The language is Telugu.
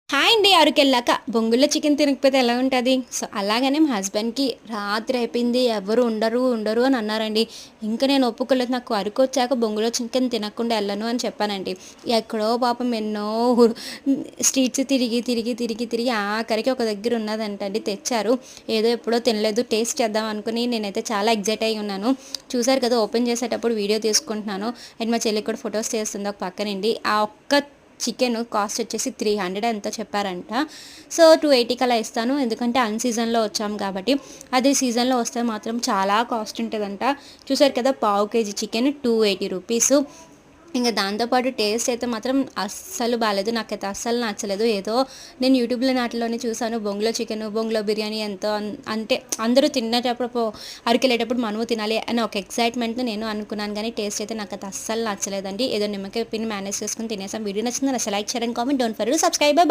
హాయ్ అండి. అరకెళ్ళాక బొంగులో చికెన్ తినకపోతే ఎలా ఉంటది? సో, అలాగనే మా హస్బెండ్‌కి రాత్రి అయిపోయింది. ఎవరు ఉండరు అని అన్నారండి. ఇంక నేను ఒప్పుకోలేదు. నాకు అరకొచ్చాక బొంగులో చికెన్ తినకుండా ఎళ్ళను అని చెప్పానండి. ఎక్కడో పాపం ఎన్నో స్ట్రీట్స్ తిరిగి ఆఖరికి ఒక దగ్గర ఉన్నదంటండి తెచ్చారు. ఏదో ఎప్పుడో తినలేదు. టేస్ట్ చేద్దాం అనుకుని నేనైతే చాలా ఎక్సైట్ అయ్యి ఉన్నాను. చూసారు కదా! ఓపెన్ చేసేటప్పుడు వీడియో తీసుకుంటున్నాను. అండ్ మా చెల్లికి కూడా ఫోటోస్ తీస్తుంది ఒక పక్కనండి. ఆ ఒక్క చికెన్ కాస్ట్ వచ్చేసి 300 ఎంతో చెప్పారంట. సో, 280కి అలా ఇస్తాను. ఎందుకంటే అన్ సీజన్‌లో వచ్చాం కాబట్టి. అదే సీజన్‌లో వస్తే మాత్రం చాలా కాస్ట్ ఉంటదంట. చూసారు కదా! పావు కేజీ చికెన్ 280 రూపీసు. ఇంక దాంతో పాటు టేస్ట్ అయితే మాత్రం అస్సలు బాలేదు. నాకైతే అస్సలు నచ్చలేదు. ఏదో నేను యూట్యూబ్‌లో నాటిలోనే చూసాను బొంగులో చికెను, బొంగులో బిర్యానీ ఎంతో అంటే అందరూ తినేటప్పుడు అరకెళ్ళేటప్పుడు మనము తినాలి అని ఒక ఎక్సైట్‌మెంట్‌తో నేను అనుకున్నాను గానీ టేస్ట్ అయితే నాకైతే అస్సలు నచ్చలేదండి. ఏదో నిమ్మకాయ పిండి మేనేజ్ చేసుకొని తినేసాం. వీడియో నచ్చిందా? నచ్చితే like, share and comment. Don't forget to subscribe. By by.